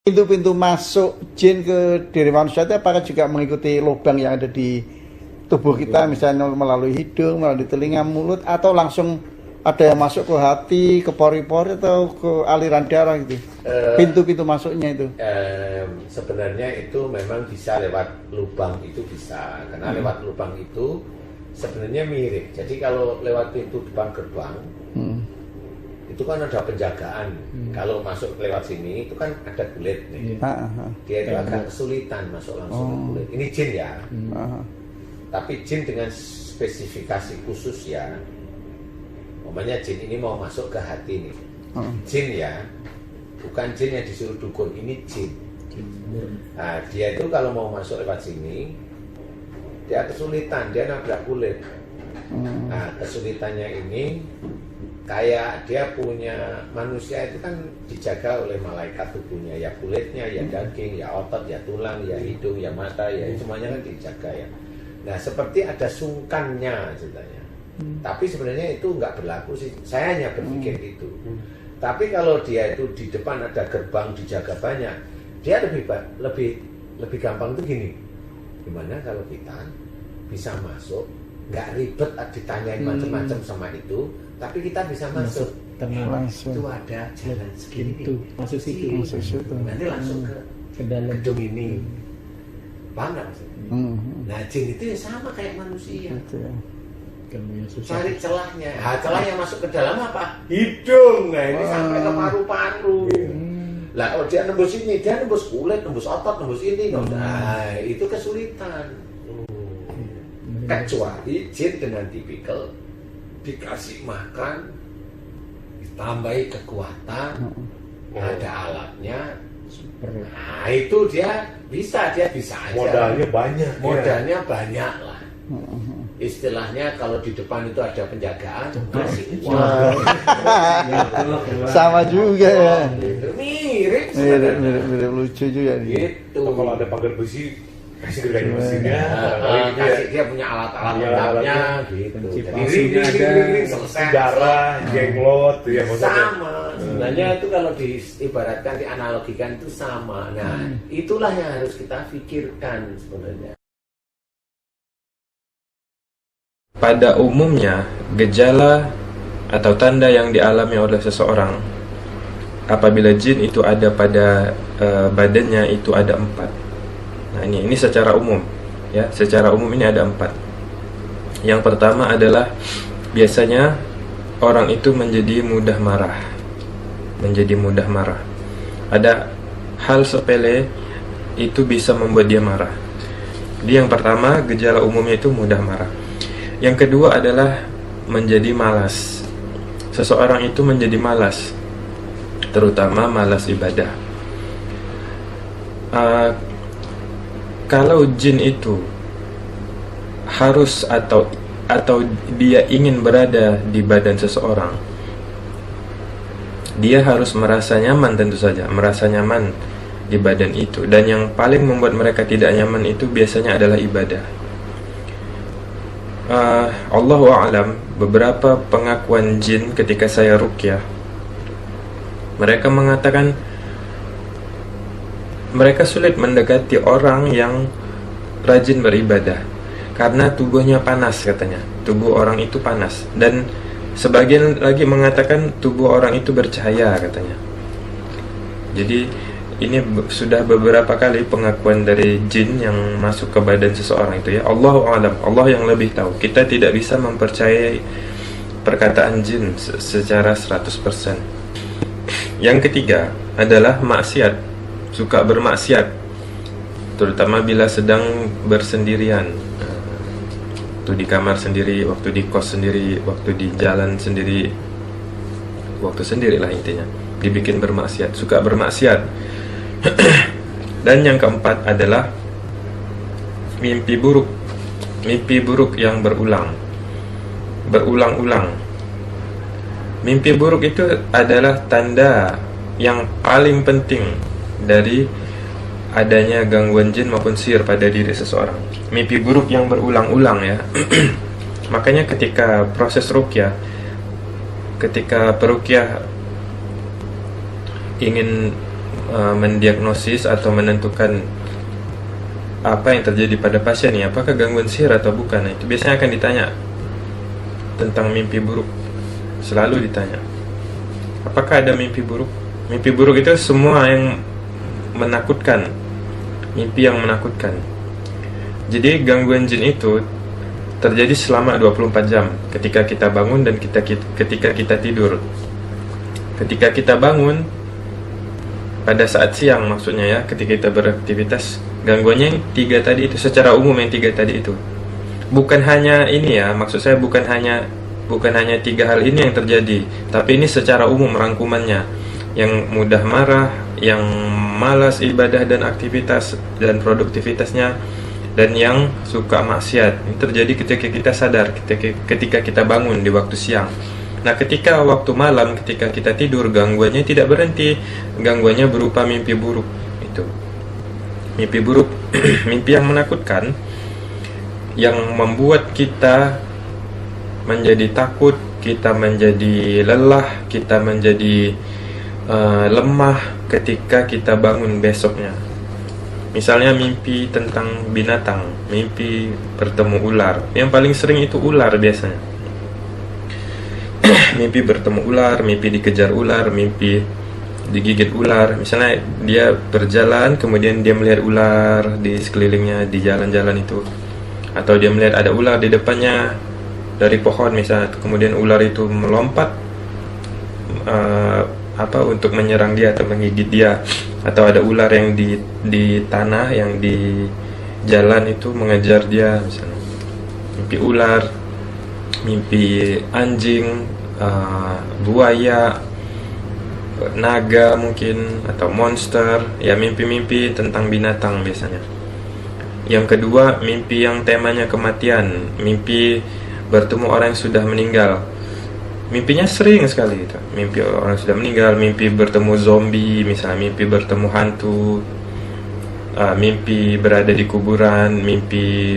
Pintu-pintu masuk jin ke diri manusia itu apakah juga mengikuti lubang yang ada di tubuh kita, misalnya melalui hidung, melalui telinga, mulut, atau langsung ada yang masuk ke hati, ke pori-pori, atau ke aliran darah gitu? Pintu-pintu masuknya itu? Sebenarnya itu memang bisa lewat lubang, itu bisa. Karena lewat lubang itu sebenarnya mirip. Jadi kalau lewat pintu depan gerbang, itu kan ada penjagaan. Kalau masuk lewat sini itu kan ada kulit nih. Dia itu agak kesulitan masuk langsung ke kulit. Ini jin ya. Tapi jin dengan spesifikasi khusus ya. Umpamanya jin ini mau masuk ke hati nih. Jin ya. Bukan jin yang disuruh dukun, ini jin. Nah, dia itu kalau mau masuk lewat sini, dia kesulitan, dia nabrak kulit. Nah, kesulitannya ini kayak dia punya, manusia itu kan dijaga oleh malaikat tubuhnya, ya kulitnya, ya daging, ya otot, ya tulang, ya hidung, ya mata, ya semuanya kan dijaga ya. Nah seperti ada sungkannya ceritanya. Tapi sebenarnya itu nggak berlaku sih, saya hanya berpikir itu. Tapi kalau dia itu di depan ada gerbang dijaga banyak, dia lebih gampang tuh gini. Gimana kalau kita bisa masuk, nggak ribet ditanyain macam-macam sama itu, tapi kita bisa masuk. Langsung. Itu ada jalan segini. Masuk situ. Nanti langsung ke dalam gedung ini. Paham nggak maksudnya? Nah jin itu ya sama kayak manusia. Cari celahnya. Celah yang masuk ke dalam apa? Hidung. Nah ini sampai ke paru-paru. Lah kalau dia nembus ini, dia nembus kulit, nembus otot, nembus ini. Nah itu kesulitan. Kecuali jin dengan tipikal dikasih makan, ditambahi kekuatan, ada alatnya. Nah itu dia bisa aja. Modalnya banyak lah. Istilahnya kalau di depan itu ada penjagaan, masih Sama juga ya. Mirip lucu juga gitu. Kalau ada pagar besi, kasih gergaji mesinnya. Kasih dia punya alat-alat lengkapnya gitu. Jadi selesai. Darah, jenglot, ya Sama. Sebenarnya itu kalau diibaratkan, dianalogikan itu sama. Nah, itulah yang harus kita pikirkan sebenarnya. Pada umumnya, gejala atau tanda yang dialami oleh seseorang apabila jin itu ada pada badannya itu ada 4. Nah ini secara umum ya, secara umum ini ada 4. Yang pertama adalah biasanya orang itu menjadi mudah marah. Ada hal sepele itu bisa membuat dia marah. Jadi yang pertama, gejala umumnya itu mudah marah. Yang kedua adalah menjadi malas. Seseorang itu menjadi malas, terutama malas ibadah. Kalau jin itu harus atau dia ingin berada di badan seseorang, dia harus merasa nyaman, tentu saja merasa nyaman di badan itu. Dan yang paling membuat mereka tidak nyaman itu biasanya adalah ibadah. Allahu a'lam, beberapa pengakuan jin ketika saya ruqyah, mereka mengatakan mereka sulit mendekati orang yang rajin beribadah karena tubuhnya panas, katanya. Tubuh orang itu panas. Dan sebagian lagi mengatakan tubuh orang itu bercahaya, katanya. Jadi ini sudah beberapa kali pengakuan dari jin yang masuk ke badan seseorang itu ya. Allahu a'lam, Allah yang lebih tahu. Kita tidak bisa mempercayai perkataan jin secara 100%. Yang ketiga adalah maksiat, suka bermaksiat, terutama bila sedang bersendirian. Waktu di kamar sendiri, waktu di kos sendiri, waktu di jalan sendiri, waktu sendirilah intinya, dibikin bermaksiat, suka bermaksiat. Dan yang keempat adalah mimpi buruk. Mimpi buruk yang berulang-ulang. Mimpi buruk itu adalah tanda yang paling penting dari adanya gangguan jin maupun sihir pada diri seseorang. Mimpi buruk yang berulang-ulang ya. Makanya ketika proses ruqyah, ketika peruqyah ingin mendiagnosis atau menentukan apa yang terjadi pada pasien ini, apakah gangguan sihir atau bukan. Nah, itu biasanya akan ditanya tentang mimpi buruk. Selalu ditanya, apakah ada mimpi buruk? Mimpi buruk itu semua yang menakutkan, mimpi yang menakutkan. Jadi gangguan jin itu terjadi selama 24 jam ketika kita bangun dan ketika kita tidur. Ketika kita bangun pada saat siang, maksudnya ya, ketika kita beraktivitas, gangguannya yang 3 tadi itu, secara umum yang 3 tadi itu. Bukan hanya ini ya, maksud saya bukan hanya 3 hal ini yang terjadi, tapi ini secara umum rangkumannya. Yang mudah marah, yang malas ibadah dan aktivitas dan produktivitasnya, dan yang suka maksiat. Ini terjadi ketika kita sadar, ketika kita bangun di waktu siang. Nah, ketika waktu malam, ketika kita tidur, gangguannya tidak berhenti. Gangguannya berupa mimpi buruk. Itu mimpi buruk, mimpi yang menakutkan, yang membuat kita menjadi takut, kita menjadi lelah, kita menjadi lemah ketika kita bangun besoknya. Misalnya mimpi tentang binatang, mimpi bertemu ular. Yang paling sering itu ular biasanya. Mimpi bertemu ular, mimpi dikejar ular, mimpi digigit ular. Misalnya dia berjalan, kemudian dia melihat ular di sekelilingnya, di jalan-jalan itu. Atau dia melihat ada ular di depannya dari pohon misalnya, kemudian ular itu melompat untuk menyerang dia atau menggigit dia. Atau ada ular yang di tanah, yang di jalan itu mengejar dia misalnya. Mimpi ular, mimpi anjing, buaya, naga mungkin, atau monster. Ya, mimpi-mimpi tentang binatang biasanya. Yang kedua, mimpi yang temanya kematian, mimpi bertemu orang yang sudah meninggal. Mimpinya sering sekali itu. Mimpi orang sudah meninggal, mimpi bertemu zombie, misalnya mimpi bertemu hantu, mimpi berada di kuburan, mimpi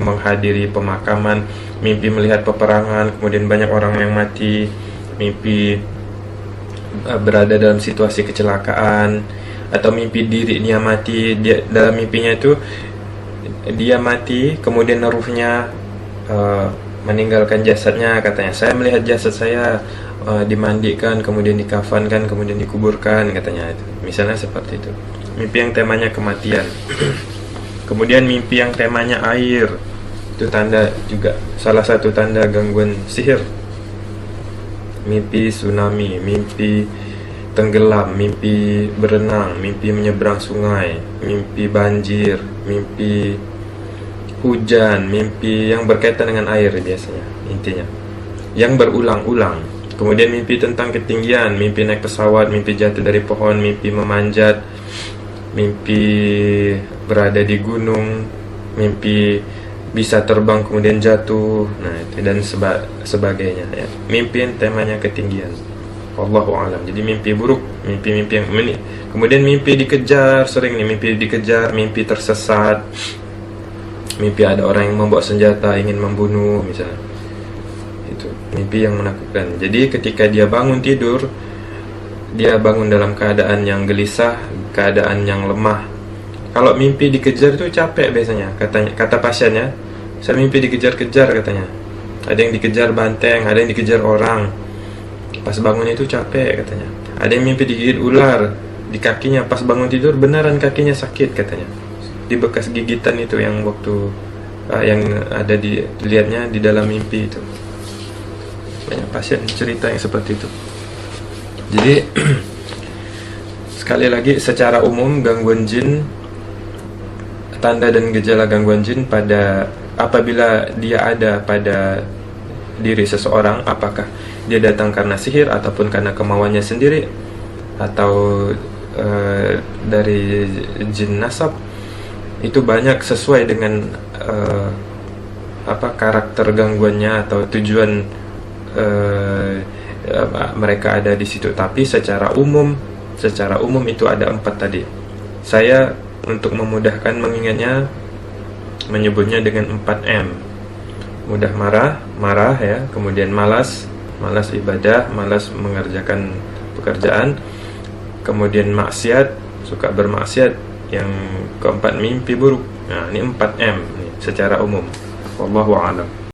menghadiri pemakaman, mimpi melihat peperangan, kemudian banyak orang yang mati, mimpi berada dalam situasi kecelakaan, atau mimpi dirinya mati. Dalam mimpinya itu dia mati, kemudian ruhnya meninggalkan jasadnya. Katanya, saya melihat jasad saya dimandikan, kemudian dikafankan, kemudian dikuburkan, katanya itu. Misalnya seperti itu. Mimpi yang temanya kematian. Kemudian mimpi yang temanya air, itu tanda juga, salah satu tanda gangguan sihir. Mimpi tsunami, mimpi tenggelam, mimpi berenang, mimpi menyeberang sungai, mimpi banjir, mimpi hujan, mimpi yang berkaitan dengan air biasanya, intinya yang berulang-ulang. Kemudian mimpi tentang ketinggian, mimpi naik pesawat, mimpi jatuh dari pohon, mimpi memanjat, mimpi berada di gunung, mimpi bisa terbang kemudian jatuh, nah itu dan sebagainya ya. Mimpi yang temanya ketinggian. Wallahu a'lam. Jadi mimpi buruk, mimpi-mimpi yang kemudian mimpi dikejar, sering nih mimpi dikejar, mimpi tersesat, mimpi ada orang yang membawa senjata ingin membunuh misalnya. Itu mimpi yang menakutkan. Jadi ketika dia bangun tidur, dia bangun dalam keadaan yang gelisah, keadaan yang lemah. Kalau mimpi dikejar itu capek biasanya, kata pasiennya. Saya mimpi dikejar-kejar katanya. Ada yang dikejar banteng, ada yang dikejar orang. Pas bangun itu capek katanya. Ada yang mimpi digigit ular di kakinya, pas bangun tidur beneran kakinya sakit katanya. Di bekas gigitan itu yang waktu yang ada dilihatnya di dalam mimpi itu. Banyak pasien cerita yang seperti itu. Jadi sekali lagi, secara umum gangguan jin, tanda dan gejala gangguan jin apabila dia ada pada diri seseorang, apakah dia datang karena sihir ataupun karena kemauannya sendiri, atau dari jin nasab, itu banyak sesuai dengan karakter gangguannya atau tujuan mereka ada di situ. Tapi secara umum itu ada 4 tadi. Saya untuk memudahkan mengingatnya menyebutnya dengan 4M. Mudah marah ya, kemudian malas ibadah, malas mengerjakan pekerjaan, kemudian maksiat, suka bermaksiat, yang keempat mimpi buruk. Nah, ini 4M nih, secara umum. Wallahu a'lam.